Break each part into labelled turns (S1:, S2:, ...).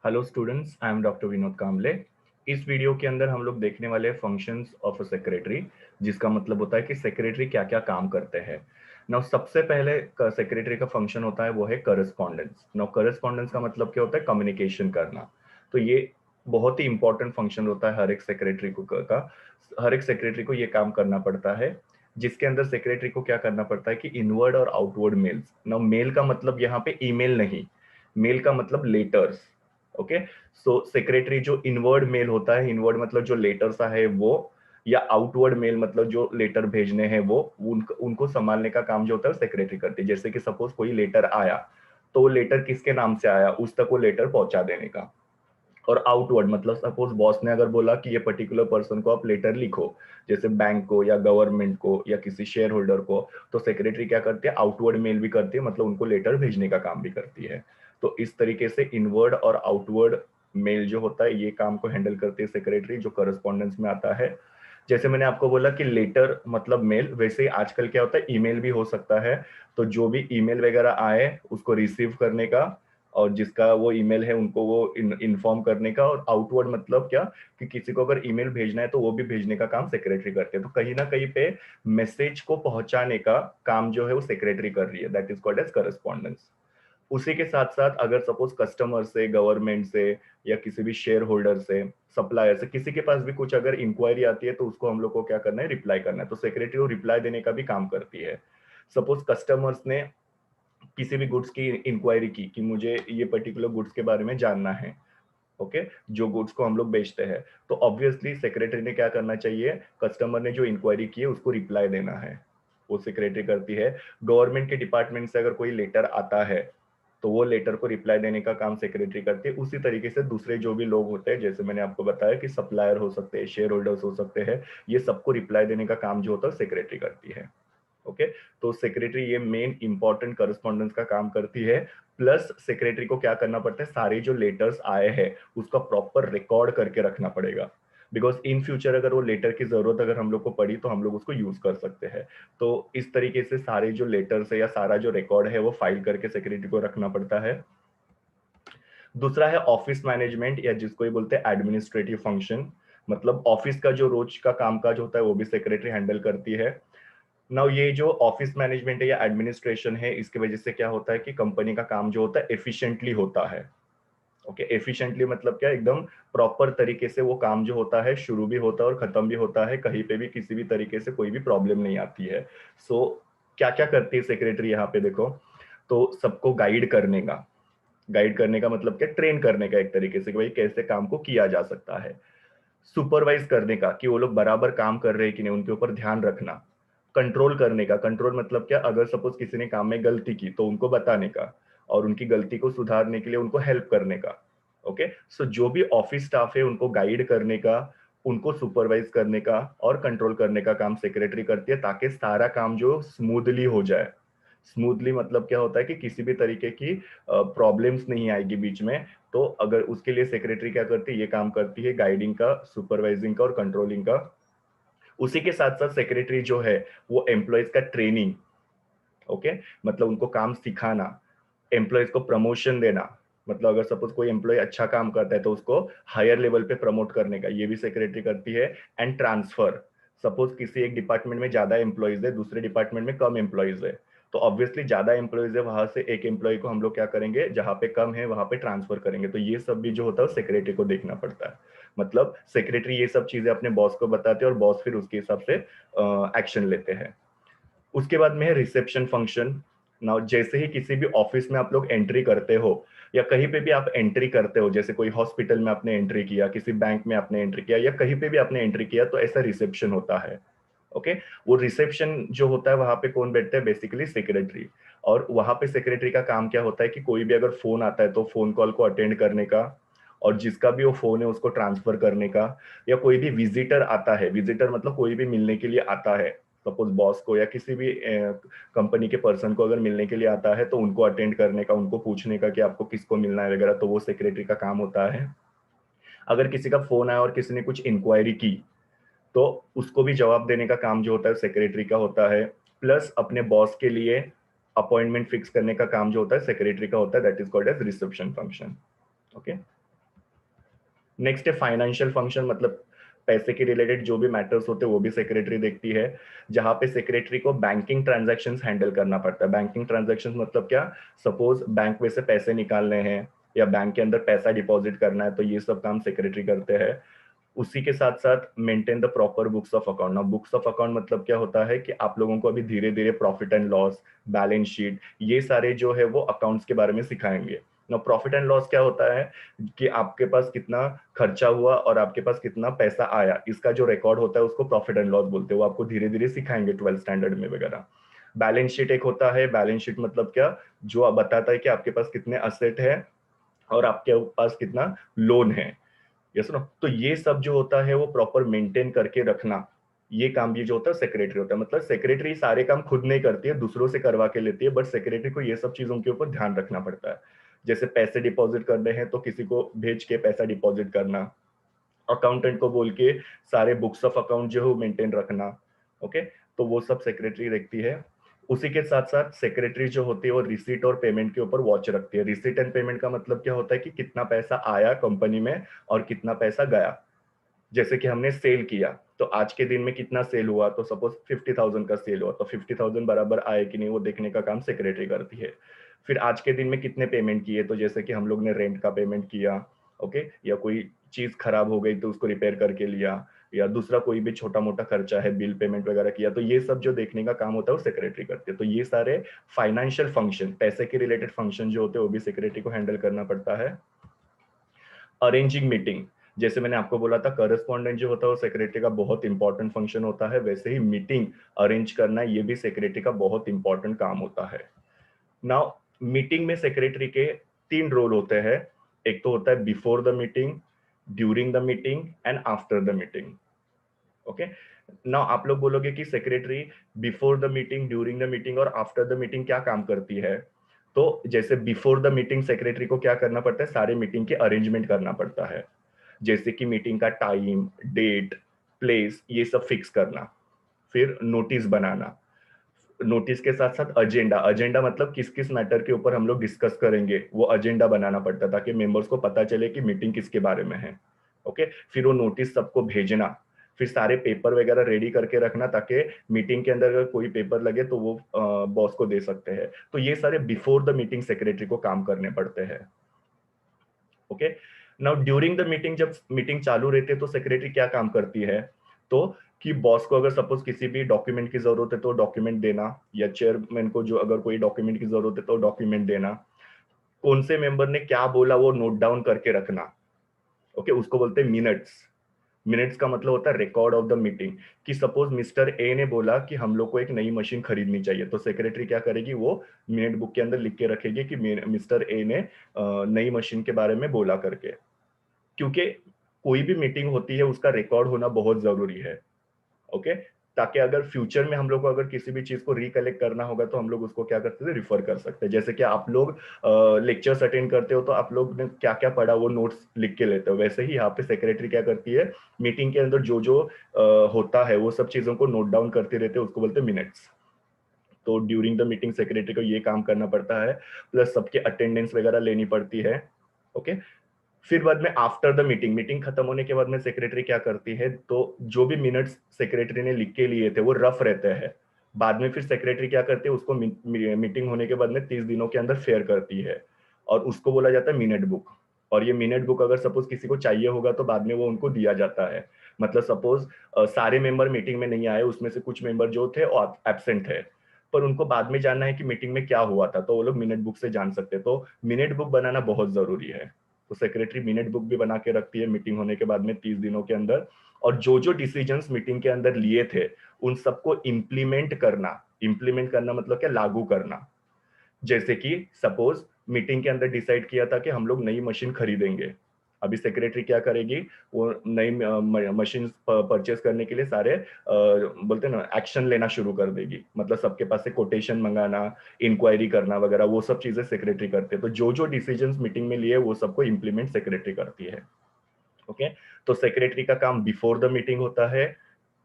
S1: Hello students, I am doctor Vinod Kamle. इस video के अंदर हम लोग देखने वाले हैं फंक्शंस ऑफ अ सेक्रेटरी, जिसका मतलब होता है कि सेक्रेटरी क्या क्या काम करते हैं। नाउ सबसे पहले सेक्रेटरी का फंक्शन होता है वो है करस्पॉन्डेंस। नाउ करस्पॉन्डेंस का मतलब क्या होता है? कम्युनिकेशन करना। तो ये बहुत ही इंपॉर्टेंट फंक्शन होता है हर एक सेक्रेटरी को का। हर एक सेक्रेटरी को ये काम करना पड़ता है, जिसके अंदर सेक्रेटरी को क्या करना पड़ता है कि इनवर्ड और आउटवर्ड मेल्स। नाउ मेल का मतलब यहाँ पे ईमेल नहीं, मेल का मतलब लेटर्स। ओके, सो सेक्रेटरी जो इनवर्ड मेल होता है, इनवर्ड मतलब जो लेटर सा है वो, या आउटवर्ड मेल मतलब जो लेटर भेजने हैं वो, उनको संभालने का काम जो होता है सेक्रेटरी करती है। जैसे कि सपोज कोई लेटर आया, तो वो लेटर किसके नाम से आया उस तक वो लेटर पहुंचा देने का। और आउटवर्ड मतलब सपोज बॉस ने अगर बोला कि ये पर्टिकुलर पर्सन को आप लेटर लिखो, जैसे बैंक को या गवर्नमेंट को या किसी शेयर होल्डर को, तो सेक्रेटरी क्या करती है? आउटवर्ड मेल भी करती है, मतलब उनको लेटर भेजने का काम भी करती है। तो इस तरीके से इनवर्ड और आउटवर्ड मेल जो होता है ये काम को हैंडल करती है सेक्रेटरी, जो करस्पॉन्डेंस में आता है। जैसे मैंने आपको बोला कि लेटर मतलब मेल, वैसे ही आजकल क्या होता है ईमेल भी हो सकता है। तो जो भी ईमेल वगैरह आए उसको रिसीव करने का, और जिसका वो ईमेल है उनको वो इन्फॉर्म करने का। और आउटवर्ड मतलब क्या, कि किसी को अगर ईमेल भेजना है तो वो भी भेजने का काम सेक्रेटरी करते हैं। तो कहीं ना कहीं पे मैसेज को पहुंचाने का काम जो है वो सेक्रेटरी कर रही है, that is called as correspondence. उसी के साथ साथ अगर सपोज कस्टमर से, गवर्नमेंट से, या किसी भी शेयर होल्डर से, सप्लायर से, किसी के पास भी कुछ अगर इंक्वायरी आती है तो उसको हम लोग को क्या करना है? रिप्लाई करना है। तो सेक्रेटरी वो रिप्लाई देने का भी काम करती है। सपोज कस्टमर्स ने किसी भी गुड्स की इंक्वायरी की कि मुझे ये पर्टिकुलर गुड्स के बारे में जानना है, ओके, जो गुड्स को हम लोग बेचते हैं, तो ऑब्वियसली सेक्रेटरी ने क्या करना चाहिए? कस्टमर ने जो इंक्वायरी की है उसको रिप्लाई देना है, वो सेक्रेटरी करती है। गवर्नमेंट के डिपार्टमेंट से अगर कोई लेटर आता है तो वो लेटर को रिप्लाई देने का काम सेक्रेटरी करती है। उसी तरीके से दूसरे जो भी लोग होते हैं, जैसे मैंने आपको बताया कि सप्लायर हो सकते हैं, शेयर होल्डर्स हो सकते हैं, ये सबको रिप्लाई देने का काम जो होता है सेक्रेटरी करती है। ओके, तो सेक्रेटरी ये मेन इंपॉर्टेंट करस्पॉन्डेंस का काम करती है। प्लस सेक्रेटरी को क्या करना पड़ता है? सारे जो लेटर्स आए हैं उसका प्रॉपर रिकॉर्ड करके रखना पड़ेगा, बिकॉज इन फ्यूचर अगर वो लेटर की जरूरत अगर हम लोग को पड़ी तो हम लोग उसको यूज कर सकते हैं। तो इस तरीके से सारे जो लेटर्स है या सारा जो रिकॉर्ड है वो फाइल करके सेक्रेटरी को रखना पड़ता है। दूसरा है ऑफिस मैनेजमेंट, या जिसको ये बोलते हैं एडमिनिस्ट्रेटिव फंक्शन। मतलब ऑफिस का जो रोज का कामकाज होता है वो भी सेक्रेटरी हैंडल करती है। नाउ ये जो ऑफिस मैनेजमेंट है या एडमिनिस्ट्रेशन है, इसकी वजह से क्या होता है कि कंपनी का काम जो होता है एफिशिएंटली होता है। ओके, एफिशिएंटली मतलब क्या? एकदम प्रॉपर तरीके से वो काम जो होता है शुरू भी होता है और खत्म भी होता है, कहीं पे भी किसी भी तरीके से कोई भी प्रॉब्लम नहीं आती है। सो क्या क्या करती है सेक्रेटरी यहाँ पे देखो। तो सबको गाइड करने का मतलब क्या? ट्रेन करने का एक तरीके से, कि भाई कैसे काम को किया जा सकता है। सुपरवाइज करने का, कि वो लोग बराबर काम कर रहे हैं कि नहीं, उनके ऊपर ध्यान रखना। कंट्रोल करने का, कंट्रोल मतलब क्या? अगर सपोज किसी ने काम में गलती की तो उनको बताने का, और उनकी गलती को सुधारने के लिए उनको हेल्प करने का। ओके, सो जो भी ऑफिस स्टाफ है उनको गाइड करने का, उनको सुपरवाइज करने का और कंट्रोल करने का काम सेक्रेटरी करती है, ताकि सारा काम जो स्मूथली हो जाए। स्मूथली मतलब क्या होता है कि किसी भी तरीके की प्रॉब्लम्स नहीं आएगी बीच में। तो अगर उसके लिए सेक्रेटरी क्या करती है? ये काम करती है गाइडिंग का, सुपरवाइजिंग का और कंट्रोलिंग का। उसी के साथ साथ सेक्रेटरी जो है वो एम्प्लॉयज का ट्रेनिंग, ओके, मतलब उनको काम सिखाना, एम्प्लॉयज को प्रमोशन देना। मतलब अगर सपोज कोई एम्प्लॉय अच्छा काम करता है तो उसको हायर लेवल पे प्रमोट करने का, ये भी सेक्रेटरी करती है। एंड ट्रांसफर, सपोज किसी एक डिपार्टमेंट में ज्यादा एम्प्लॉयज है, दूसरे डिपार्टमेंट में कम एम्प्लॉयज है, तो ऑब्वियसली ज्यादा एम्प्लॉयज है वहां से एक एम्प्लॉय को हम लोग क्या करेंगे, जहां पे कम है वहां पे ट्रांसफर करेंगे। तो ये सब भी जो होता है सेक्रेटरी को देखना पड़ता है। मतलब सेक्रेटरी ये सब चीजें अपने बॉस को बताते हैं और बॉस फिर उसके हिसाब से एक्शन लेते हैं। उसके बाद में है रिसेप्शन फंक्शन। नाउ जैसे ही किसी भी ऑफिस में आप लोग एंट्री करते हो, या कहीं पे भी आप एंट्री करते हो, जैसे कोई हॉस्पिटल में आपने एंट्री किया, किसी बैंक में आपने एंट्री किया, या कहीं पे भी आपने एंट्री किया, तो ऐसा रिसेप्शन होता है। ओके, वो रिसेप्शन जो होता है वहां पे कौन बैठता है? Basically secretary. और वहां पे सेक्रेटरी का काम क्या होता है कि कोई भी अगर फोन आता है तो फोन कॉल को अटेंड करने का, और जिसका भी वो फोन है उसको ट्रांसफर करने का, या कोई भी विजिटर आता है, विजिटर मतलब कोई भी मिलने के लिए आता है, सपोज बॉस को या किसी भी कंपनी के पर्सन को अगर मिलने के लिए आता है तो उनको अटेंड करने का, उनको पूछने का कि आपको किसको मिलना है वगैरह, तो वो सेक्रेटरी का काम होता है। अगर किसी का फोन आया और किसी ने कुछ इंक्वायरी की तो उसको भी जवाब देने का काम जो होता है सेक्रेटरी का होता है। प्लस अपने बॉस के लिए अपॉइंटमेंट फिक्स करने का काम जो होता है सेक्रेटरी का होता है, that is called as reception function. Okay, next है फाइनेंशियल फंक्शन, मतलब पैसे के रिलेटेड जो भी मैटर्स होते हैं वो भी सेक्रेटरी देखती है, जहां पे सेक्रेटरी को बैंकिंग ट्रांजैक्शंस हैंडल करना पड़ता है। बैंकिंग ट्रांजैक्शंस मतलब क्या, सपोज बैंक में से पैसे निकालने हैं या बैंक के अंदर पैसा डिपॉजिट करना है, तो ये सब काम सेक्रेटरी करते हैं। उसी के साथ साथ maintain the proper books of account. ना बुक्स ऑफ अकाउंट मतलब क्या होता है कि आप लोगों को अभी धीरे धीरे profit and loss, balance sheet, ये सारे जो है वो अकाउंट्स के बारे में सिखाएंगे। ना प्रॉफिट एंड लॉस क्या होता है कि आपके पास कितना खर्चा हुआ और आपके पास कितना पैसा आया, इसका जो रिकॉर्ड होता है उसको प्रॉफिट एंड लॉस बोलते हैं। वो आपको धीरे धीरे सिखाएंगे 12th स्टैंडर्ड में वगैरह। बैलेंस शीट एक होता है, बैलेंस शीट मतलब क्या, जो बताता है कि आपके पास कितने असेट है और आपके पास कितना लोन है। यस नो, तो ये सब जो होता है वो प्रॉपर मेंटेन करके रखना, ये काम भी जो होता है सेक्रेटरी होता है। मतलब सेक्रेटरी सारे काम खुद नहीं करती है, दूसरों से करवा के लेती है, बट सेक्रेटरी को ये सब चीजों के ऊपर ध्यान रखना पड़ता है। जैसे पैसे डिपॉजिट करने हैं तो किसी को भेज के पैसा डिपॉजिट करना, अकाउंटेंट को बोल के सारे बुक्स ऑफ अकाउंट जो है मेंटेन रखना। ओके, तो वो सब सेक्रेटरी देखती है। उसी के साथ साथ सेक्रेटरी जो होती है वो रिसीट और पेमेंट के ऊपर वॉच रखती है। रिसीट एंड पेमेंट का मतलब क्या होता है कि कितना पैसा आया कंपनी में और कितना पैसा गया। जैसे कि हमने सेल किया, तो आज के दिन में कितना सेल हुआ, तो सपोज 50,000 का सेल हुआ, तो 50,000 बराबर आए कि नहीं वो देखने का काम सेक्रेटरी करती है। फिर आज के दिन में कितने पेमेंट किए, तो जैसे कि हम लोग ने रेंट का पेमेंट किया, ओके, या कोई चीज खराब हो गई तो उसको रिपेयर करके लिया, या दूसरा कोई भी छोटा मोटा खर्चा है, बिल पेमेंट वगैरह किया, तो ये सब जो देखने का काम होता है वो सेक्रेटरी करती है। तो ये सारे फाइनेंशियल फंक्शन, पैसे के रिलेटेड फंक्शन जो होते हैं वो भी सेक्रेटरी को हैंडल करना पड़ता है। अरेंजिंग मीटिंग, जैसे मैंने आपको बोला था करस्पॉन्डेंट जो होता है वो सेक्रेटरी का बहुत इंपॉर्टेंट फंक्शन होता है, वैसे ही मीटिंग अरेंज करना ये भी सेक्रेटरी का बहुत इंपॉर्टेंट काम होता है। नाउ मीटिंग में सेक्रेटरी के 3 रोल होते हैं। एक तो होता है before the meeting, during the meeting and after the meeting. Okay, now आप लोग बोलोगे कि secretary before the meeting, during the meeting और आफ्टर द मीटिंग क्या काम करती है। तो जैसे बिफोर द मीटिंग सेक्रेटरी को क्या करना पड़ता है, सारे मीटिंग के अरेंजमेंट करना पड़ता है, जैसे कि मीटिंग का टाइम, डेट, प्लेस, ये सब फिक्स करना। फिर नोटिस बनाना, नोटिस के साथ साथ एजेंडा, एजेंडा मतलब किस किस मैटर के ऊपर हम लोग डिस्कस करेंगे वो एजेंडा बनाना पड़ता है, ताकि मेंबर्स को पता चले कि मीटिंग किसके बारे में है। ओके, फिर वो नोटिस सबको भेजना, फिर सारे पेपर वगैरह रेडी करके रखना, ताकि मीटिंग के अंदर अगर कोई पेपर लगे तो वो बॉस को दे सकते हैं। तो ये सारे बिफोर द मीटिंग सेक्रेटरी को काम करने पड़ते हैं। Okay, now during the meeting, जब मीटिंग चालू रहती है तो सेक्रेटरी क्या काम करती है, तो कि बॉस को अगर सपोज किसी भी डॉक्यूमेंट की जरूरत है तो डॉक्यूमेंट देना, या चेयरमैन को जो अगर कोई डॉक्यूमेंट की जरूरत है तो डॉक्यूमेंट देना, कौन से मेंबर ने क्या बोला वो नोट डाउन करके रखना। ओके, उसको बोलते हैं मिनट्स। मिनट्स का मतलब होता है रिकॉर्ड ऑफ द मीटिंग, कि सपोज मिस्टर ए ने बोला कि हम लोग को एक नई मशीन खरीदनी चाहिए, तो सेक्रेटरी क्या करेगी, वो मिनट बुक के अंदर लिख के रखेगी कि मिस्टर ए ने नई मशीन के बारे में बोला करके। क्योंकि कोई भी मीटिंग होती है उसका रिकॉर्ड होना बहुत जरूरी है। ओके, ताकि अगर फ्यूचर में हम लोग को अगर किसी भी चीज को रिकलेक्ट करना होगा तो हम लोग उसको क्या करते थे, रिफर कर सकते हैं। जैसे कि आप लोग लेक्चर्स अटेंड करते हो तो आप लोग ने क्या क्या पढ़ा वो नोट्स लिख के लेते हो, वैसे ही यहाँ पे सेक्रेटरी क्या करती है, मीटिंग के अंदर जो जो होता है वो सब चीजों को नोट डाउन करते रहते हैं, उसको बोलते हैं मिनट्स। तो ड्यूरिंग द मीटिंग सेक्रेटरी को ये काम करना पड़ता है, प्लस सबके अटेंडेंस वगैरह लेनी पड़ती है। ओके, फिर बाद में आफ्टर द मीटिंग, मीटिंग खत्म होने के बाद में सेक्रेटरी क्या करती है, तो जो भी मिनट्स सेक्रेटरी ने लिख के लिए थे वो रफ रहते हैं, बाद में फिर सेक्रेटरी क्या करती है, उसको मीटिंग होने के बाद में 30 दिनों के अंदर फेयर करती है, और उसको बोला जाता है मिनट बुक। और ये मिनट बुक अगर सपोज किसी को चाहिए होगा तो बाद में वो उनको दिया जाता है। मतलब सपोज सारे मेंबर मीटिंग में नहीं आए, उसमें से कुछ मेंबर जो थे एबसेंट थे, पर उनको बाद में जानना है कि मीटिंग में क्या हुआ था, तो वो लोग मिनट बुक से जान सकते हैं। तो मिनट बुक बनाना बहुत जरूरी है। तो सेक्रेटरी मिनट बुक भी बना के रखती है मीटिंग होने के बाद में 30 दिनों के अंदर, और जो जो डिसीजंस मीटिंग के अंदर लिए थे उन सबको इम्प्लीमेंट करना। इम्प्लीमेंट करना मतलब क्या, लागू करना। जैसे कि सपोज मीटिंग के अंदर डिसाइड किया था कि हम लोग नई मशीन खरीदेंगे, अभी सेक्रेटरी क्या करेगी, वो नई मशीन परचेस करने के लिए सारे बोलते हैं ना एक्शन लेना शुरू कर देगी, मतलब सबके पास से कोटेशन मंगाना, इंक्वायरी करना वगैरह, वो सब चीजें सेक्रेटरी करते हैं। तो जो जो डिसीजंस मीटिंग में लिए वो सबको इंप्लीमेंट सेक्रेटरी करती है। ओके, तो सेक्रेटरी का काम बिफोर द मीटिंग होता है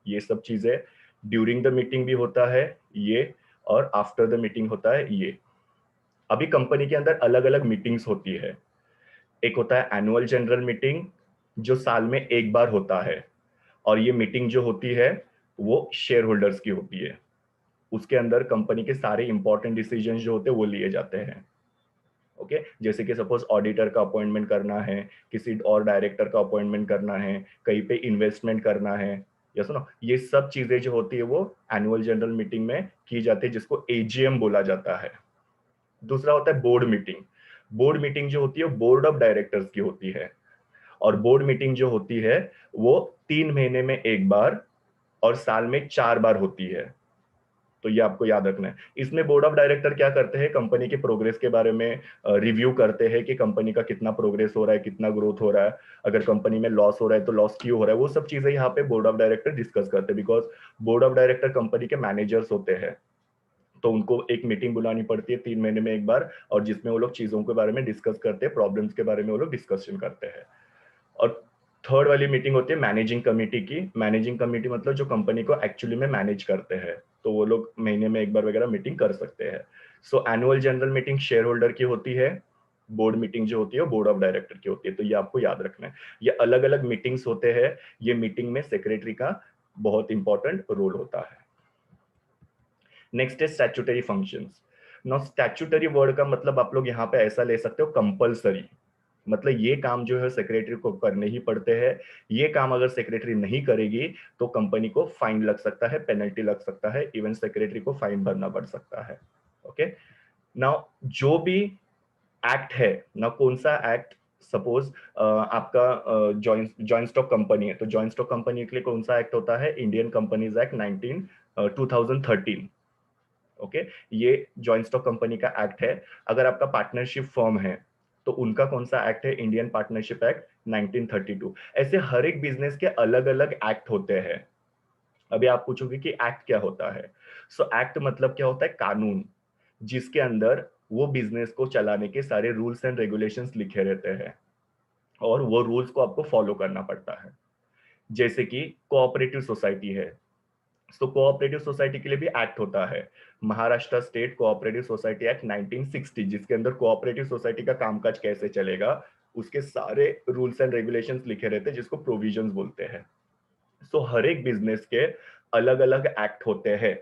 S1: ये सब चीजें, ड्यूरिंग द मीटिंग भी होता है ये, और आफ्टर द मीटिंग होता है ये। अभी कंपनी के अंदर अलग अलग मीटिंग्स होती है। एक होता है एनुअल जनरल मीटिंग, जो साल में एक बार होता है, और ये मीटिंग जो होती है वो शेयर होल्डर्स की होती है। उसके अंदर कंपनी के सारे इंपॉर्टेंट डिसीजन जो होते हैं वो लिए जाते हैं। ओके, जैसे कि सपोज ऑडिटर का अपॉइंटमेंट करना है, किसी और डायरेक्टर का अपॉइंटमेंट करना है, कहीं पे इन्वेस्टमेंट करना है, या सुनो, ये सब चीजें जो होती है वो एनुअल जनरल मीटिंग में की जाती है, जिसको एजीएम बोला जाता है। दूसरा होता है बोर्ड मीटिंग। बोर्ड मीटिंग जो होती है बोर्ड ऑफ डायरेक्टर्स की होती है, और बोर्ड मीटिंग जो होती है वो 3 महीने में एक बार और साल में 4 बार होती है। तो ये आपको याद रखना है। इसमें बोर्ड ऑफ डायरेक्टर क्या करते हैं, कंपनी के प्रोग्रेस के बारे में रिव्यू करते हैं कि कंपनी का कितना प्रोग्रेस हो रहा है, कितना ग्रोथ हो रहा है, अगर कंपनी में लॉस हो रहा है तो लॉस क्यों हो रहा है, वो सब चीजें यहाँ पे बोर्ड ऑफ डायरेक्टर डिस्कस करते हैं। Because board of director company के मैनेजर्स होते हैं, तो उनको एक मीटिंग बुलानी पड़ती है 3 महीने में एक बार, और जिसमें वो लोग चीजों के बारे में डिस्कस करते हैं, प्रॉब्लम्स के बारे में वो लोग डिस्कशन करते हैं। और थर्ड वाली मीटिंग होती है मैनेजिंग कमेटी की। मैनेजिंग कमेटी मतलब जो कंपनी को एक्चुअली में मैनेज करते हैं, तो वो लोग महीने में एक बार वगैरह मीटिंग कर सकते हैं। सो annual general meeting share holder की होती है, बोर्ड मीटिंग जो होती है वो बोर्ड ऑफ डायरेक्टर की होती है। तो ये आपको याद रखना है, ये अलग अलग मीटिंग्स होते हैं। ये मीटिंग में सेक्रेटरी का बहुत इंपॉर्टेंट रोल होता है। नेक्स्ट है statutory functions. Now statutory word का मतलब आप लोग यहाँ पे ऐसा ले सकते हो, कंपलसरी। मतलब ये काम जो है सेक्रेटरी को करने ही पड़ते हैं। ये काम अगर सेक्रेटरी नहीं करेगी तो कंपनी को फाइन लग सकता है, पेनल्टी लग सकता है, इवन सेक्रेटरी को फाइन भरना पड़ सकता है। ओके, नाउ जो भी एक्ट है ना, कौन सा एक्ट, सपोज आपका जॉइंट स्टॉक कंपनी है, तो जॉइंट स्टॉक कंपनी के लिए कौन सा एक्ट होता है, इंडियन कंपनीज एक्ट 2013। ओके, ये जॉइंट स्टॉक कंपनी का एक्ट है। अगर आपका पार्टनरशिप फर्म है तो उनका कौन सा एक्ट है, इंडियन पार्टनरशिप एक्ट 1932। ऐसे हर एक बिजनेस के अलग अलग एक्ट होते हैं। अभी आप पूछोगे कि एक्ट क्या होता है। सो एक्ट मतलब क्या होता है, कानून, जिसके अंदर वो बिजनेस को चलाने के सारे रूल्स एंड रेगुलेशंस लिखे रहते हैं, और वो रूल्स को आपको फॉलो करना पड़ता है। जैसे कि कोऑपरेटिव सोसाइटी है, तो कोऑपरेटिव सोसाइटी के लिए भी एक्ट होता है, Maharashtra state cooperative society act 1960, जिसके अंदर कोऑपरेटिव सोसाइटी का कामकाज कैसे चलेगा उसके सारे रूल्स एंड रेगुलेशंस लिखे रहते हैं, जिसको प्रोविजंस बोलते हैं। सो हर एक बिजनेस के अलग अलग एक्ट होते हैं।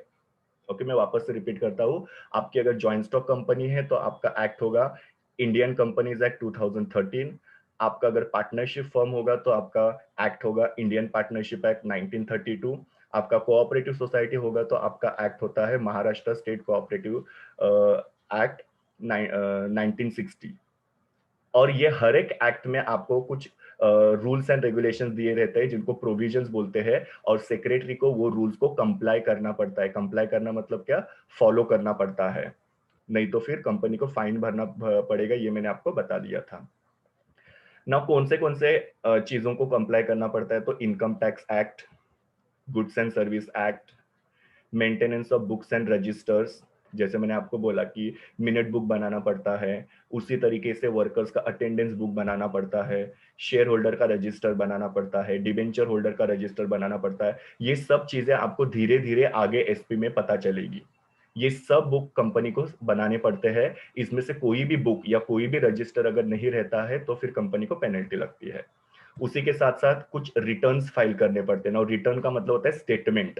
S1: ओके, मैं वापस से रिपीट करता हूँ। आपकी अगर जॉइंट स्टॉक कंपनी है तो आपका एक्ट होगा इंडियन कंपनीज एक्ट 2013। आपका अगर पार्टनरशिप फर्म होगा तो आपका एक्ट होगा इंडियन पार्टनरशिप एक्ट 1932। आपका कोऑपरेटिव सोसाइटी होगा तो आपका एक्ट होता है महाराष्ट्र स्टेट कोऑपरेटिव एक्ट 1960। और ये हर एक एक्ट में आपको कुछ रूल्स एंड रेगुलेशंस दिए रहते हैं, जिनको प्रोविजंस बोलते हैं, और सेक्रेटरी को वो रूल्स को कंप्लाई करना पड़ता है। कंप्लाई करना मतलब क्या, फॉलो करना पड़ता है, नहीं तो फिर कंपनी को फाइन भरना पड़ेगा, ये मैंने आपको बता दिया था ना। कौन से चीजों को कंप्लाई करना पड़ता है, तो income tax act, goods and service act, maintenance of books and registers, जैसे मैंने आपको बोला कि मिनट बुक बनाना पड़ता है, उसी तरीके से वर्कर्स का अटेंडेंस बुक बनाना पड़ता है, शेयर होल्डर का रजिस्टर बनाना पड़ता है, डिबेंचर होल्डर का रजिस्टर बनाना पड़ता है। ये सब चीजें आपको धीरे धीरे आगे एसपी में पता चलेगी। ये सब बुक कंपनी को बनाने पड़ते हैं। इसमें से कोई भी बुक या कोई भी रजिस्टर अगर नहीं रहता है तो फिर कंपनी को पेनल्टी लगती है। उसी के साथ साथ कुछ रिटर्न्स फाइल करने पड़ते हैं ना, और रिटर्न का मतलब होता है स्टेटमेंट।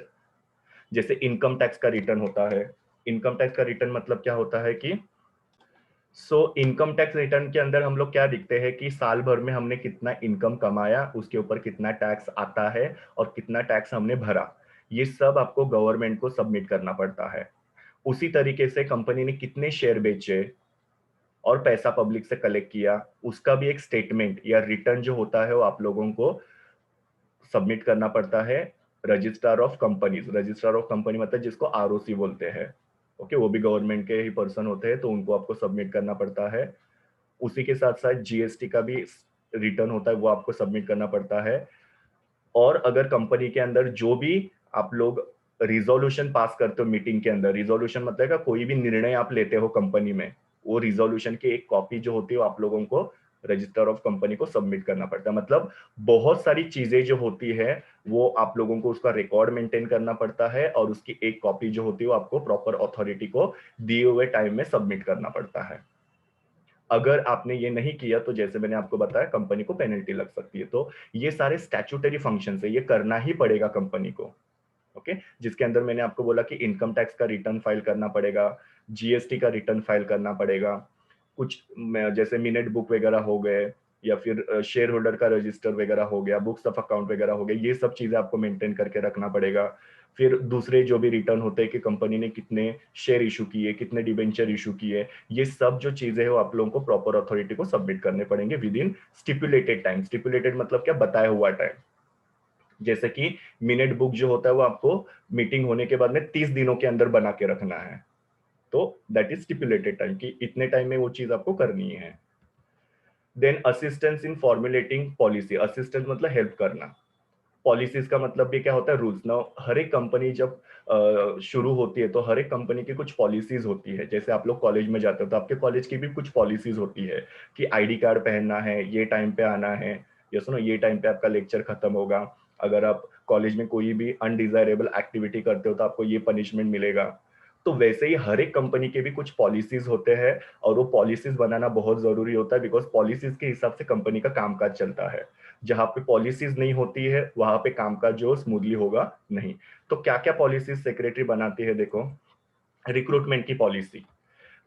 S1: जैसे इनकम टैक्स का रिटर्न होता है। इनकम टैक्स का रिटर्न मतलब क्या होता है कि इनकम टैक्स रिटर्न के अंदर हम लोग क्या दिखते हैं कि साल भर में हमने कितना इनकम कमाया, उसके ऊपर कितना टैक्स आता है और कितना टैक्स हमने भरा, ये सब आपको गवर्नमेंट को सबमिट करना पड़ता है। उसी तरीके से कंपनी ने कितने शेयर बेचे और पैसा पब्लिक से कलेक्ट किया, उसका भी एक स्टेटमेंट या रिटर्न जो होता है वो आप लोगों को सबमिट करना पड़ता है registrar of companies. Registrar of company मतलब जिसको आरओसी बोलते हैं। ओके, वो भी गवर्नमेंट के ही पर्सन होते हैं, तो उनको आपको सबमिट करना पड़ता है। उसी के साथ साथ जीएसटी का भी रिटर्न होता है, वो आपको सबमिट करना पड़ता है। और अगर कंपनी के अंदर जो भी आप लोग रिजोल्यूशन पास करते हो मीटिंग के अंदर, रिजोल्यूशन मतलब का कोई भी निर्णय आप लेते हो कंपनी में, वो रिजोल्यूशन की एक कॉपी जो होती है वो आप लोगों को रजिस्टर ऑफ कंपनी को सबमिट करना पड़ता है। मतलब बहुत सारी चीजें जो होती है वो आप लोगों को उसका रिकॉर्ड मेंटेन करना पड़ता है, और उसकी एक कॉपी जो होती है वो आपको प्रॉपर अथॉरिटी को दिए हुए टाइम में सबमिट करना पड़ता है। अगर आपने ये नहीं किया तो जैसे मैंने आपको बताया कंपनी को पेनल्टी लग सकती है। तो ये सारे स्टैट्यूटरी फंक्शन है, ये करना ही पड़ेगा कंपनी को। ओके, जिसके अंदर मैंने आपको बोला कि इनकम टैक्स का रिटर्न फाइल करना पड़ेगा, जीएसटी का रिटर्न फाइल करना पड़ेगा, कुछ जैसे मिनट बुक वगैरह हो गए, या फिर शेयर होल्डर का रजिस्टर वगैरह हो गया, बुक्स ऑफ अकाउंट वगैरह हो गए, ये सब चीजें आपको मेंटेन करके रखना पड़ेगा। फिर दूसरे जो भी रिटर्न होते हैं कि कंपनी ने कितने शेयर इशू किए, कितने डिबेंचर इशू किए, ये सब जो चीजें है वो आप लोगों को प्रॉपर अथॉरिटी को सबमिट करने पड़ेंगे with in stipulated time. Stipulated मतलब क्या, बताया हुआ टाइम। जैसे कि मिनट बुक जो होता है वो आपको मीटिंग होने के बाद में 30 दिनों के अंदर बना के रखना है। तो दैट इज स्टिपुलेटेड टाइम कि इतने टाइम में वो चीज आपको करनी है। Then assistance in formulating policy, assistance मतलब हेल्प करना। पॉलिसीज का मतलब भी क्या होता है, रूल्स ना। हर एक कंपनी जब शुरू होती है तो हर एक कंपनी की कुछ पॉलिसीज होती है। जैसे आप लोग कॉलेज में जाते हो तो आपके कॉलेज की भी कुछ पॉलिसीज होती है कि आईडी कार्ड पहनना है, ये टाइम पे आना है, या सुनो ये टाइम पे आपका लेक्चर खत्म होगा। अगर आप कॉलेज में कोई भी अनडिजायरेबल एक्टिविटी करते हो तो आपको ये पनिशमेंट मिलेगा। तो वैसे ही हर एक कंपनी के भी कुछ पॉलिसीज होते हैं, और वो पॉलिसीज बनाना बहुत जरूरी होता है, बिकॉज पॉलिसीज के हिसाब से कंपनी का कामकाज चलता है। जहां पे पॉलिसीज नहीं होती है वहां पे कामकाज जो स्मूथली होगा नहीं। तो क्या क्या पॉलिसीज सेक्रेटरी बनाती है, देखो। रिक्रूटमेंट की पॉलिसी।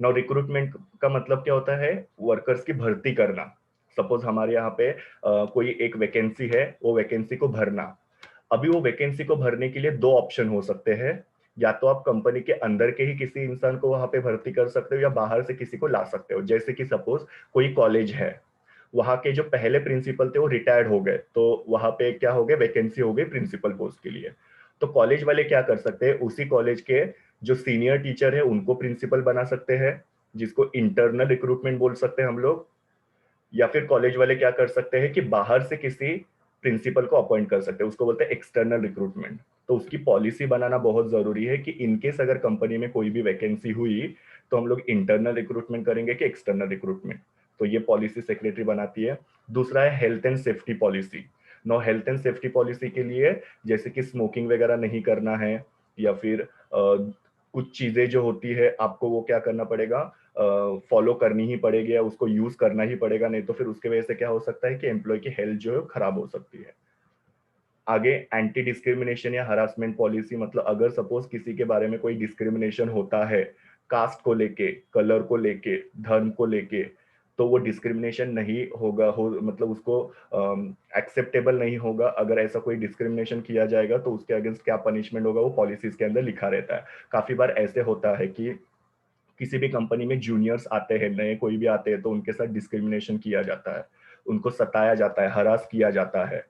S1: नाउ रिक्रूटमेंट का मतलब क्या होता है, वर्कर्स की भर्ती करना। सपोज हमारे यहाँ पे कोई एक वैकेंसी है, वो वैकेंसी को भरना। अभी वो वैकेंसी को भरने के लिए दो ऑप्शन हो सकते हैं। या तो आप कंपनी के अंदर के ही किसी इंसान को वहां पे भर्ती कर सकते हो, या बाहर से किसी को ला सकते हो। जैसे कि सपोज कोई कॉलेज है, वहां के जो पहले प्रिंसिपल थे वो रिटायर्ड हो गए, तो वहां पे क्या हो गया, वैकेंसी हो गई प्रिंसिपल पोस्ट के लिए। तो कॉलेज वाले क्या कर सकते हैं, उसी कॉलेज के जो सीनियर टीचर है उनको प्रिंसिपल बना सकते हैं, जिसको इंटरनल रिक्रूटमेंट बोल सकते हैं हम लोग। या फिर कॉलेज वाले क्या कर सकते हैं कि बाहर से किसी प्रिंसिपल को अपॉइंट कर सकते हैं, उसको बोलते हैं एक्सटर्नल रिक्रूटमेंट। तो उसकी पॉलिसी बनाना बहुत जरूरी है कि इनकेस अगर कंपनी में कोई भी वैकेंसी हुई तो हम लोग इंटरनल रिक्रूटमेंट करेंगे कि एक्सटर्नल रिक्रूटमेंट। तो ये पॉलिसी सेक्रेटरी बनाती है। दूसरा है health and safety policy. No, health and safety policy के लिए जैसे कि स्मोकिंग वगैरह नहीं करना है, या फिर कुछ चीजें जो होती है आपको वो क्या करना पड़ेगा, फॉलो करनी ही पड़ेगी, या उसको यूज करना ही पड़ेगा, नहीं तो फिर उसके वजह से क्या हो सकता है कि एम्प्लॉय की हेल्थ जो है खराब हो सकती है। आगे एंटी डिस्क्रिमिनेशन या हरासमेंट पॉलिसी, मतलब अगर सपोज किसी के बारे में कोई डिस्क्रिमिनेशन होता है, कास्ट को लेके, कलर को लेके, धर्म को लेके, तो वो डिस्क्रिमिनेशन नहीं होगा, हो मतलब उसको एक्सेप्टेबल नहीं होगा। अगर ऐसा कोई डिस्क्रिमिनेशन किया जाएगा तो उसके अगेंस्ट क्या पनिशमेंट होगा वो पॉलिसीज के अंदर लिखा रहता है। काफी बार ऐसे होता है कि किसी भी कंपनी में जूनियर्स आते हैं, नए कोई भी आते हैं, तो उनके साथ डिस्क्रिमिनेशन किया जाता है, उनको सताया जाता है, हरास किया जाता है।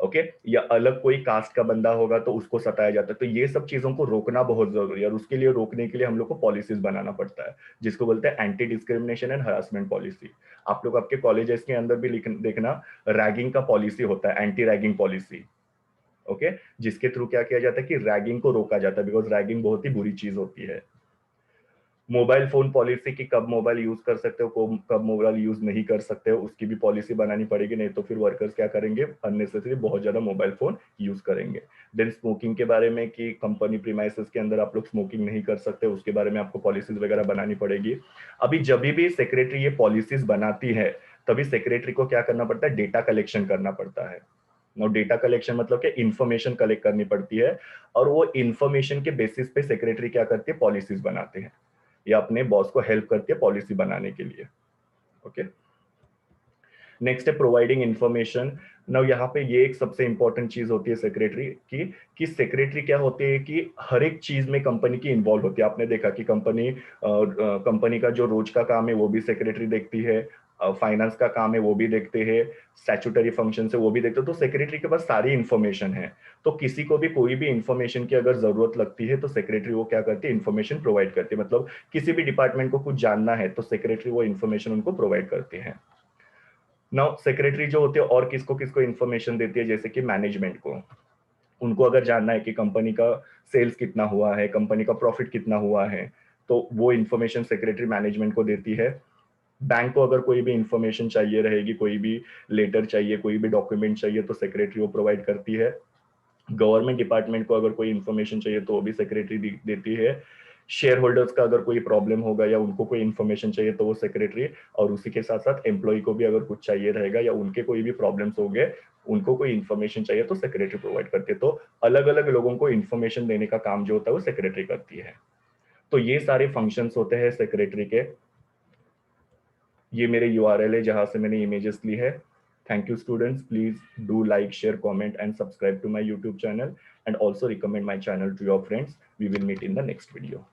S1: ओके, या अलग कोई कास्ट का बंदा होगा तो उसको सताया जाता है। तो ये सब चीजों को रोकना बहुत जरूरी है, और उसके लिए रोकने के लिए हम लोग को पॉलिसीज बनाना पड़ता है, जिसको बोलते हैं anti discrimination and harassment policy. आप लोग आपके कॉलेजेस के अंदर भी देखना, रैगिंग का पॉलिसी होता है, एंटी रैगिंग पॉलिसी। ओके, जिसके थ्रू क्या किया जाता है कि रैगिंग को रोका जाता है, बिकॉज रैगिंग बहुत ही बुरी चीज होती है। मोबाइल फोन पॉलिसी की कब मोबाइल यूज कर सकते हो, कब मोबाइल यूज नहीं कर सकते हो, उसकी भी पॉलिसी बनानी पड़ेगी, नहीं तो फिर वर्कर्स क्या करेंगे, अननेसेसरी बहुत ज्यादा मोबाइल फोन यूज करेंगे। देन स्मोकिंग के बारे में कि कंपनी प्रीमाइसेस के अंदर आप लोग स्मोकिंग नहीं कर सकते, उसके बारे में आपको पॉलिसीज वगैरह बनानी पड़ेगी। अभी जब भी सेक्रेटरी ये पॉलिसीज बनाती है, तभी सेक्रेटरी को क्या करना पड़ता है, डेटा कलेक्शन करना पड़ता है। नो, डेटा कलेक्शन मतलब क्या, इंफॉर्मेशन कलेक्ट करनी पड़ती है, और वो इंफॉर्मेशन के बेसिस पे सेक्रेटरी क्या करती है, पॉलिसीज बनाते हैं, या अपने बॉस को हेल्प करती है पॉलिसी बनाने के लिए। ओके, नेक्स्ट है प्रोवाइडिंग इंफॉर्मेशन। नाउ यहाँ पे ये एक सबसे इंपॉर्टेंट चीज होती है सेक्रेटरी की, कि सेक्रेटरी क्या होती है कि हर एक चीज में कंपनी की इन्वॉल्व होती है। आपने देखा कि कंपनी का जो रोज का काम है वो भी सेक्रेटरी देखती है, फाइनेंस का काम है वो भी देखते हैं, स्टैट्यूटरी फंक्शन है वो भी देखते हैं। तो सेक्रेटरी के पास सारी इंफॉर्मेशन है। तो किसी को भी कोई भी इंफॉर्मेशन की अगर जरूरत लगती है तो सेक्रेटरी वो क्या करती है, इंफॉर्मेशन प्रोवाइड करती है। मतलब किसी भी डिपार्टमेंट को कुछ जानना है तो सेक्रेटरी वो इंफॉर्मेशन उनको प्रोवाइड करते हैं। नाउ सेक्रेटरी जो होती है और किसको किसको इंफॉर्मेशन देती है, जैसे कि मैनेजमेंट को। उनको अगर जानना है कि कंपनी का सेल्स कितना हुआ है, कंपनी का प्रॉफिट कितना हुआ है, तो वो इंफॉर्मेशन सेक्रेटरी मैनेजमेंट को देती है। बैंक को अगर कोई भी इंफॉर्मेशन चाहिए रहेगी, कोई भी लेटर चाहिए, कोई भी डॉक्यूमेंट चाहिए, तो सेक्रेटरी वो प्रोवाइड करती है। गवर्नमेंट डिपार्टमेंट को अगर कोई इंफॉर्मेशन चाहिए तो वो भी सेक्रेटरी देती है। शेयर होल्डर्स का अगर कोई प्रॉब्लम होगा या उनको कोई इन्फॉर्मेशन चाहिए तो वो सेक्रेटरी, और उसी के साथ साथ एम्प्लॉय को भी अगर कुछ चाहिए रहेगा या उनके कोई भी प्रॉब्लम्स हो गए, उनको कोई इन्फॉर्मेशन चाहिए तो सेक्रेटरी प्रोवाइड करती है। तो अलग अलग लोगों को इन्फॉर्मेशन देने का काम जो होता है वो सेक्रेटरी करती है। तो ये सारे फंक्शंस होते हैं सेक्रेटरी के। ये मेरे URL है जहां से मैंने इमेजेस ली है। Thank you students, please do like, share, comment and subscribe to my YouTube channel and also recommend my channel to your friends. We will meet in the next video.